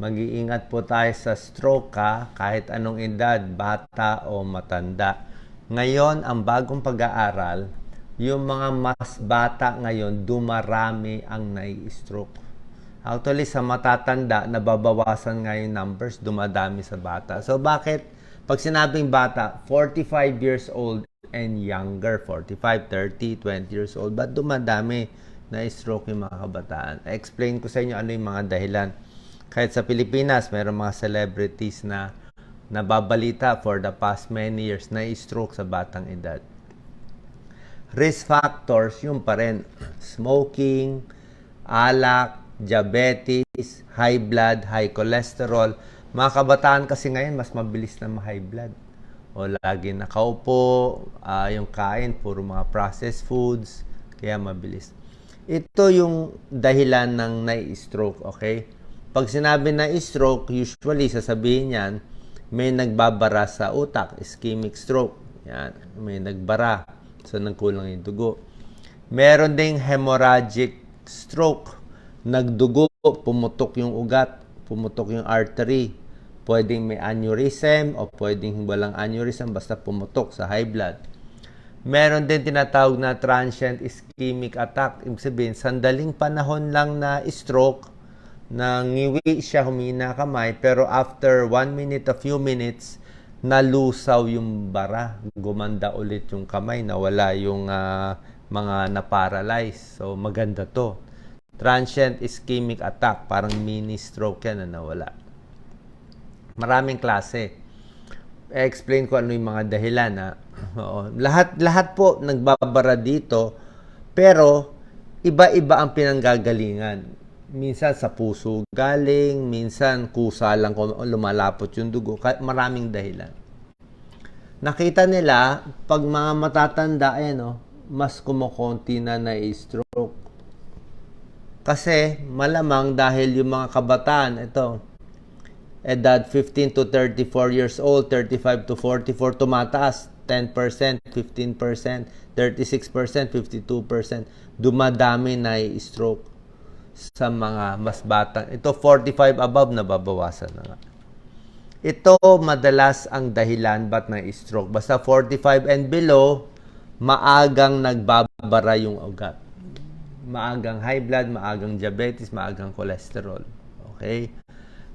Mag-iingat po tayo sa stroke kahit anong edad, bata o matanda. Ngayon, ang bagong pag-aaral, yung mga mas bata ngayon, dumarami ang nai-stroke. Actually, sa matatanda, nababawasan nga yung numbers, dumadami sa bata. So, bakit? Pag sinabing bata, 45 years old and younger, 45, 30, 20 years old, ba't dumadami na stroke yung mga kabataan? Explain ko sa inyo ano yung mga dahilan. Kahit sa Pilipinas, mayroong mga celebrities na nababalita for the past many years na stroke sa batang edad. Risk factors, yung pa rin. Smoking, alak, diabetes, high blood, high cholesterol. Mga kabataan kasi ngayon, mas mabilis na ma-high blood. O lagi nakaupo, yung kain, puro mga processed foods, kaya mabilis. Ito yung dahilan ng na-stroke, okay? Pag sinabi na stroke, usually sasabihin yan, may nagbabara sa utak, ischemic stroke. Yan, may nagbara. So, nagkulang yung dugo. Meron ding hemorrhagic stroke. Nagdugo, pumutok yung ugat, pumutok yung artery. Pwedeng may aneurysm o pwedeng walang aneurysm, basta pumutok sa high blood. Meron din tinatawag na transient ischemic attack. Ibig sabihin, sandaling panahon lang na stroke, nangiwi siya, humina kamay, pero after 1 minute, a few minutes, nalusaw yung bara. Gumanda ulit yung kamay, nawala yung mga na-paralyze. So, maganda to. Transient ischemic attack, parang mini stroke yan na nawala. Maraming klase. I-explain ko ano yung mga dahilan. Oo. Lahat po nagbabara dito, pero iba-iba ang pinanggagalingan. Minsan sa puso galing, minsan kusa lang lumalapot yung dugo. Maraming dahilan. Nakita nila, pag mga matatanda, mas kumukonti na na-stroke. Kasi malamang dahil yung mga kabataan, edad 15 to 34 years old, 35 to 44, tumataas 10%, 15%, 36%, 52%. Dumadami na i-stroke sa mga mas batang. Ito, 45 above, nababawasan na nga. Ito, madalas ang dahilan ba't na-stroke. Basta 45 and below, maagang nagbabara yung ugat. Maagang high blood, maagang diabetes, maagang cholesterol. Okay?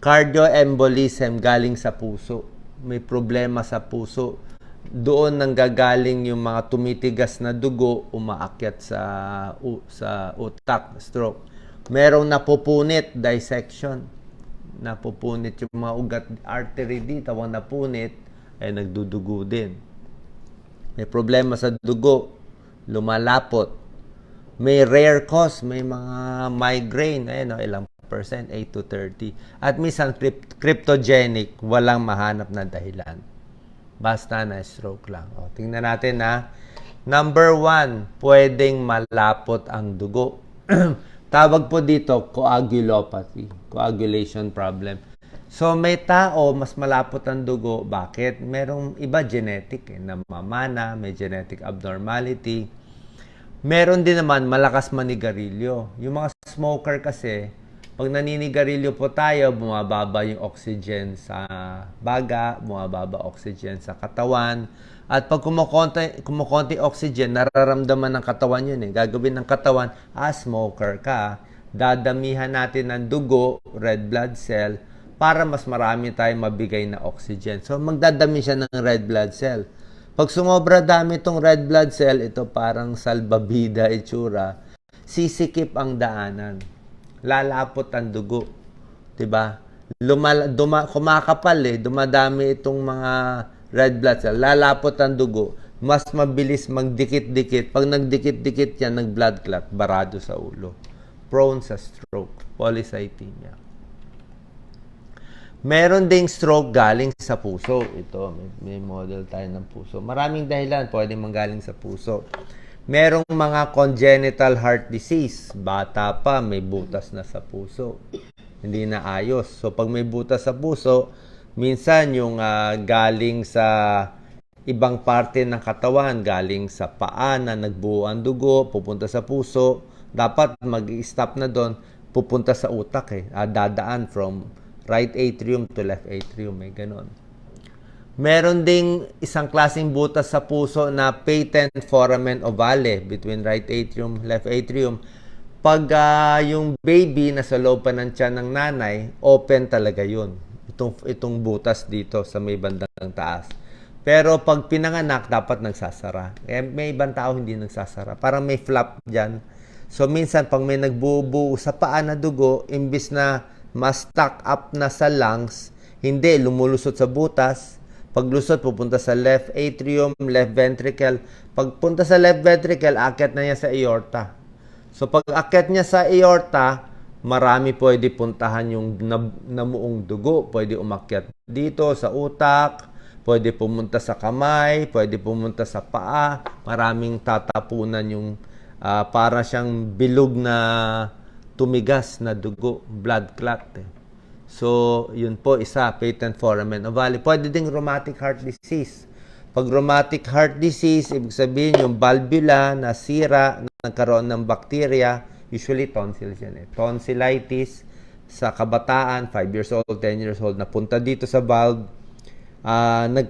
Cardioembolism, galing sa puso. May problema sa puso. Doon nanggagaling yung mga tumitigas na dugo, umaakyat sa utak, stroke. Merong napupunit, dissection. Napupunit yung mga ugat, artery dito, tawag napunit, ay nagdudugo din. May problema sa dugo, lumalapot. May rare cause, may mga migraine, ilang percent, 8 to 30. At minsan, cryptogenic, walang mahanap na dahilan. Basta na stroke lang. Tingnan natin Number 1, pwedeng malapot ang dugo. Tawag po dito, coagulopathy, coagulation problem. So, may tao, mas malapot ang dugo. Bakit? Merong iba genetic, namamana, may genetic abnormality. Meron din naman, malakas manigarilyo. Yung mga smoker kasi, pag naninigarilyo po tayo, bumababa yung oxygen sa baga, bumababa oxygen sa katawan. At pag kumukonti oxygen, nararamdaman ng katawan yun. Gagawin ng katawan, smoker ka. Dadamihan natin ng dugo, red blood cell, para mas marami tayong mabigay na oxygen. So, magdadami siya ng red blood cell. Pag sumobra dami itong red blood cell, ito parang salbabida itsura, sisikip ang daanan. Lalapot ang dugo. Diba? Kumakapal dumadami itong mga red blood cell, lalapot ang dugo, mas mabilis magdikit-dikit. Pag nagdikit-dikit yan, nag-blood clot, barado sa ulo. Prone sa stroke, polycythemia. Meron ding stroke galing sa puso. Ito, may model tayo ng puso. Maraming dahilan pwede manggaling sa puso. Merong mga congenital heart disease. Bata pa, may butas na sa puso. Hindi na ayos. So, pag may butas sa puso, minsan yung galing sa ibang parte ng katawan, galing sa paa na nagbuo ang dugo, pupunta sa puso, dapat mag-stop na doon, pupunta sa utak dadaan from right atrium to left atrium, may ganon. Meron ding isang klaseng butas sa puso na patent foramen ovale between right atrium, left atrium. Pag yung baby nasa loob pa ng tiyan ng nanay, open talaga yun. Itong butas dito sa may bandang taas. Pero pag pinanganak, dapat nagsasara. May ibang tao hindi nagsasara. Parang may flap dyan. So minsan, pag may nagbubuo sa paa na dugo, imbis na ma-stack up na sa lungs, hindi, lumulusot sa butas. Paglusot, pupunta sa left atrium, left ventricle. Pagpunta sa left ventricle, akyat na niya sa aorta. So pag akyat niya sa aorta, marami pwede puntahan yung namuong dugo. Pwede umakyat dito sa utak, pwede pumunta sa kamay, pwede pumunta sa paa. Maraming tatapunan yung para siyang bilog na tumigas na dugo, blood clot. So, yun po, isa, patent foramen ovale. Pwede ding rheumatic heart disease. Pag rheumatic heart disease, ibig sabihin yung valvula na sira, nagkaroon ng bacteria, usually tonsils yan tonsillitis sa kabataan, 5 years old, 10 years old, napunta dito sa valve,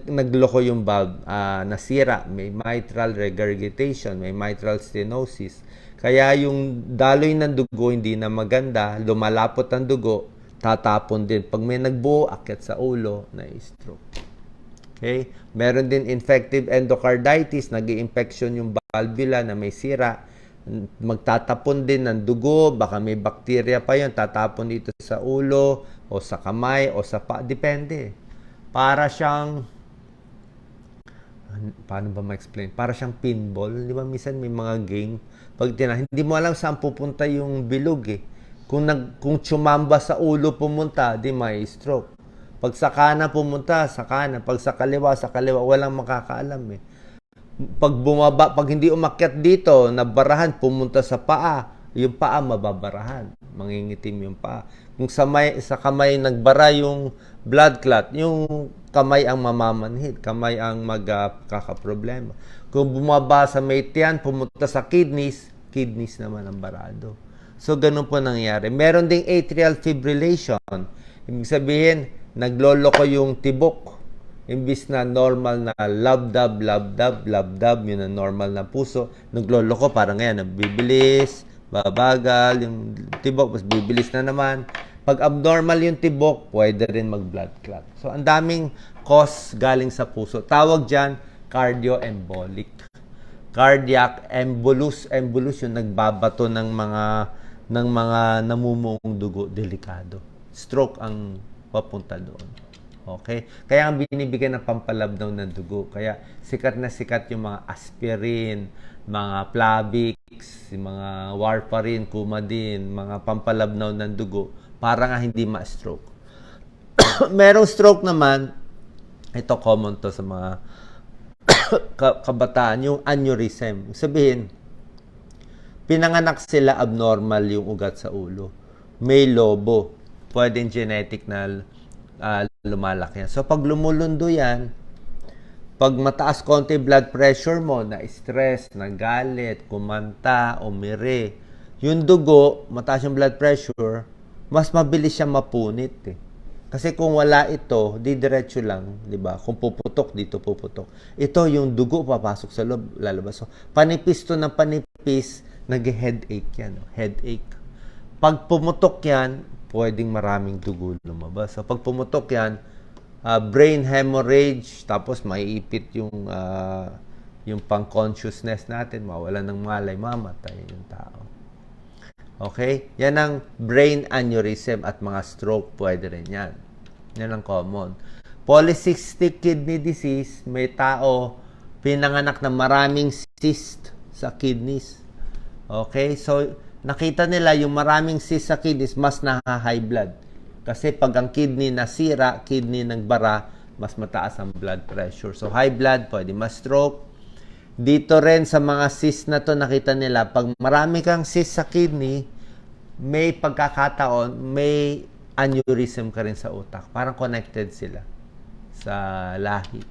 nagloko yung valve, nasira, may mitral regurgitation, may mitral stenosis. Kaya yung daloy ng dugo hindi na maganda, lumalapot ang dugo, tatapon din. Pag may nagbuo, akyat sa ulo, na stroke. Okay? Meron din infective endocarditis, nag-i-infection yung valvula na may sira. Magtatapon din ng dugo, baka may bacteria pa yun, tatapon dito sa ulo, o sa kamay, o sa paa, depende. Para siyang, paano ba ma-explain? Para siyang pinball. Di ba, minsan may mga game. Pag hindi mo alam saan pupunta yung bilog Kung tsumamba sa ulo pumunta, di may stroke. Pag sa kanan pumunta, sa kanan. Pag sa kaliwa, walang makakaalam Pag hindi umakyat dito, nabarahan, pumunta sa paa, yung paa mababarahan. Mangingitim yung paa. Kung sa kamay nagbara yung blood clot, yung kamay ang mamamanhid, kamay ang magkakaproblema. Kung bumaba sa may tiyan, pumunta sa kidneys naman ang barado. So, ganun po nangyari. Meron ding atrial fibrillation. Ibig sabihin, nagloloko yung tibok. Imbis na normal na labdab, yun ang normal na puso. Nagloloko, parang ngayon, bibilis, babagal, yung tibok, mas bibilis na naman. Pag abnormal yung tibok, pwede rin mag-blood clot. So, ang daming cause galing sa puso. Tawag dyan, cardioembolic. Cardiac embolus yung nagbabato ng mga namumuong dugo, delikado. Stroke ang papunta doon. Okay? Kaya ang binibigyan ng pampalabnaw ng dugo. Kaya sikat na sikat yung mga aspirin, mga Plavix, mga warfarin, Coumadin, mga pampalabnaw ng dugo para nga hindi ma-stroke. Merong stroke naman, ito common to sa mga kabataan, yung aneurysm. Sabihin, pinanganak sila abnormal yung ugat sa ulo. May lobo. Pwedeng genetic na lumalaki yan. So, pag lumulundo yan, pag mataas konti blood pressure mo, na stress, na galit, kumanta, umiri, yung dugo, mataas yung blood pressure, mas mabilis siya mapunit Kasi kung wala ito, didiretso lang, di ba? Kung puputok, dito puputok. Ito, yung dugo papasok sa loob, lalabas. So, panipis to ng panipis, nag-headache yan. Headache. Pag pumutok yan, pwedeng maraming dugo lumabas. So, pag pumutok yan, brain hemorrhage, tapos maiipit yung pang-consciousness natin, mawalan ng malay, mamatay yung tao. Okay? Yan ang brain aneurysm at mga stroke, pwede rin yan. Yan ang common. Polycystic kidney disease, may tao pinanganak na maraming cyst sa kidneys. Okay? So, nakita nila yung maraming cyst sa kidneys, mas high blood. Kasi pag ang kidney nasira, kidney nagbara, mas mataas ang blood pressure. So, high blood, pwede ma-stroke. Dito rin sa mga cyst na to, nakita nila, pag marami kang cyst sa kidney, may pagkakataon, may aneurysm ka rin sa utak. Parang connected sila sa lahi.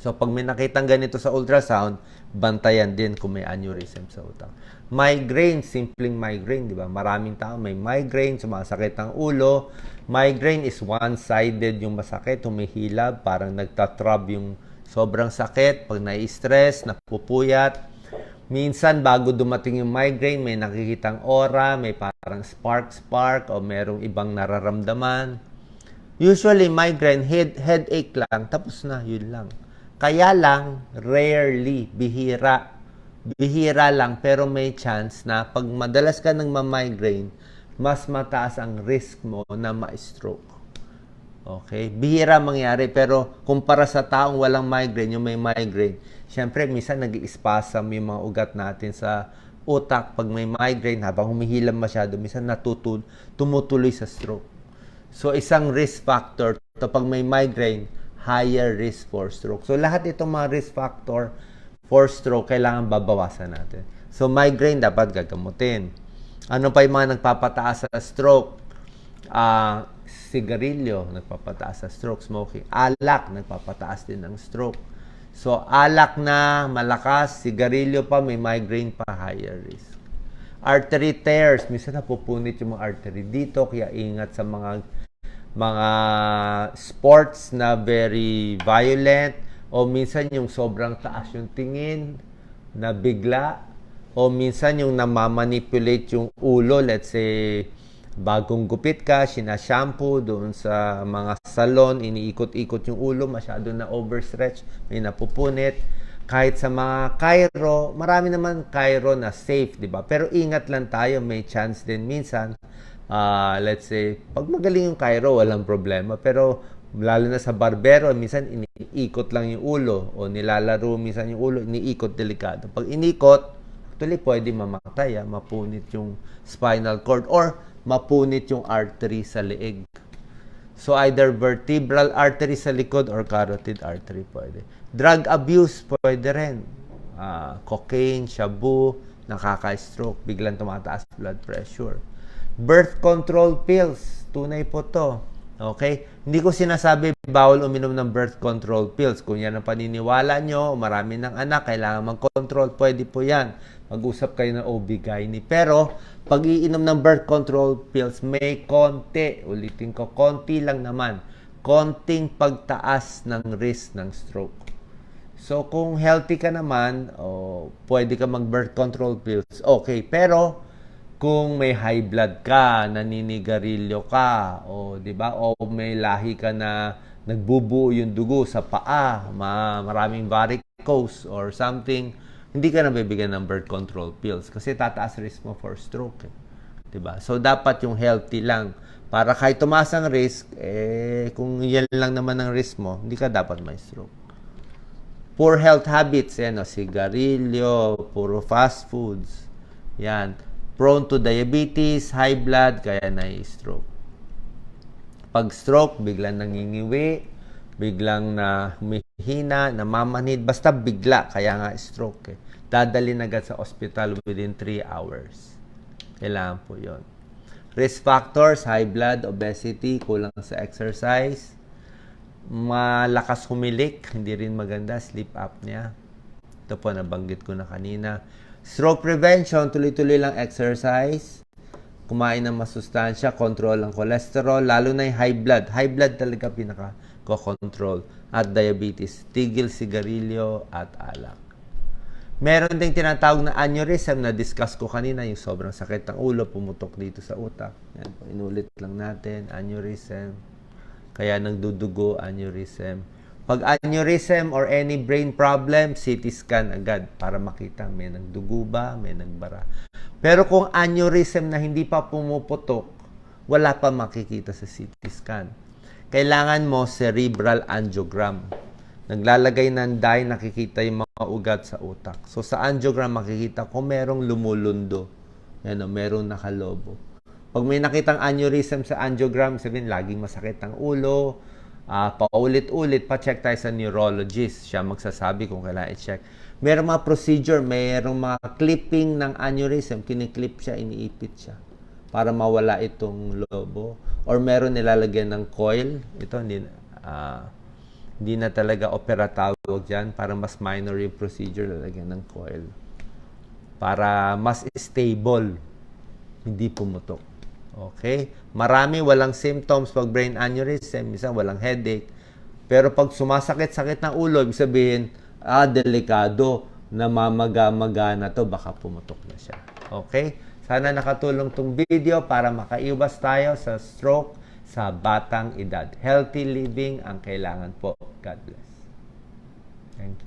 So, pag may nakitang ganito sa ultrasound, bantayan din kung may aneurysm sa utak. Migraine, simpleng migraine, di ba? Maraming tao may migraine, sumasakit ang ulo. Migraine is one-sided yung masakit, humihilab, parang nagtatrub yung sobrang sakit. Pag nai-stress, napupuyat. Minsan, bago dumating yung migraine, may nakikitang aura, may parang spark, o merong ibang nararamdaman. Usually, migraine, headache lang, tapos na, yun lang. Kaya lang, rarely, bihira lang, pero may chance na pag madalas ka nang ma-migraine, mas mataas ang risk mo na ma-stroke. Okay? Bihira mangyari, pero kumpara sa taong walang migraine, yung may migraine, syempre, minsan nag-i-spasm yung mga ugat natin sa utak. Pag may migraine, habang humihilam masyado, minsan tumutuloy sa stroke. So, isang risk factor, pag may migraine, higher risk for stroke. So, lahat itong mga risk factor for stroke, kailangan babawasan natin. So, migraine dapat gagamutin. Ano pa yung mga nagpapataas sa stroke? Sigarilyo, nagpapataas sa stroke. Smoking. Alak, nagpapataas din ng stroke. So, alak na malakas, sigarilyo pa, may migraine pa, higher risk. Artery tears, minsan napupunit yung mga artery dito, kaya ingat sa mga sports na very violent, o minsan yung sobrang taas yung tingin na bigla, o minsan yung namamanipulate yung ulo, let's say bagong gupit ka, sinashampoo doon sa mga salon, iniikot-ikot yung ulo, masyado na overstretch, may napupunit. Kahit sa mga chiro, marami naman chiro na safe, di ba? Pero ingat lang tayo, may chance din minsan. Let's say, pag magaling yung chiro, walang problema. Pero lalo na sa barbero, minsan iniikot lang yung ulo o nilalaro minsan yung ulo, iniikot, delikado. Pag inikot, actually pwede mamatay, mapunit yung spinal cord or mapunit yung artery sa leeg. So either vertebral artery sa likod or carotid artery pwede. Drug abuse pwede rin. Cocaine, shabu, nakaka-stroke, biglang tumataas blood pressure. Birth control pills, tunay po to. Okay? Hindi ko sinasabi bawal uminom ng birth control pills. Kung yan ang paniniwala nyo, marami ng anak, kailangan mag-control, pwede po yan. Mag-usap kayo ng OB-GYN. Pero, pag iinom ng birth control pills, may konti, ulitin ko, konti lang naman, konting pagtaas ng risk ng stroke. So, kung healthy ka naman, pwede ka mag-birth control pills, okay. Pero, kung may high blood ka, naninigarilyo ka, di ba? O may lahi ka na nagbubuo yung dugo sa paa, maraming varicose or something, hindi ka na bibigyan ng birth control pills kasi tataas risk mo for stroke. Di ba? So, dapat yung healthy lang. Para kahit tumaas ang risk, kung yan lang naman ang risk mo, hindi ka dapat may stroke. Poor health habits, sigarilyo, puro fast foods, yan. Prone to diabetes, high blood, kaya na-stroke. Pag stroke, biglang nangingiwi, biglang na humihina, namamanhid, basta bigla, kaya nga stroke. Dadalhin agad sa hospital within 3 hours. Kailangan po yon. Risk factors, high blood, obesity, kulang sa exercise, malakas humilik, hindi rin maganda, sleep apnea. Ito po, nabanggit ko na kanina. Stroke prevention, tuloy-tuloy lang exercise, kumain ng masustansya, control ang cholesterol, lalo na yung high blood. High blood talaga pinaka-control. At diabetes, tigil sigarilyo at alak. Meron ding tinatawag na aneurysm na discuss ko kanina, yung sobrang sakit ng ulo, pumutok dito sa utak. Yan po, inulit lang natin, aneurysm. Kaya nagdudugo, aneurysm. Pag aneurysm or any brain problem, CT scan agad para makita may nagdugo ba, may nagbara. Pero kung aneurysm na hindi pa pumuputok, wala pa makikita sa CT scan. Kailangan mo cerebral angiogram. Naglalagay ng dye, nakikita yung mga ugat sa utak. So sa angiogram makikita kung merong lumulundo. Yan, merong nakalobo. Pag may nakitang aneurysm sa angiogram, sabihin laging masakit ang ulo, paulit-ulit, pa-check tayo sa neurologist. Siya magsasabi kung kailangan i-check. Merong mga procedure, merong mga clipping ng aneurysm. Kiniklip siya, iniipit siya para mawala itong lobo. Or meron nilalagyan ng coil. Ito, hindi na talaga opera tawag dyan. Para mas minor yung procedure, lalagyan ng coil. para mas stable, hindi pumutok. Okay? Marami walang symptoms pag brain aneurysm, minsan walang headache. Pero pag sumasakit-sakit ng ulo, ibig sabihin, delikado, namamaga-maga na to, baka pumutok na siya. Okay? Sana nakatulong tong video para makaiwas tayo sa stroke sa batang edad. Healthy living ang kailangan po. God bless. Thank you.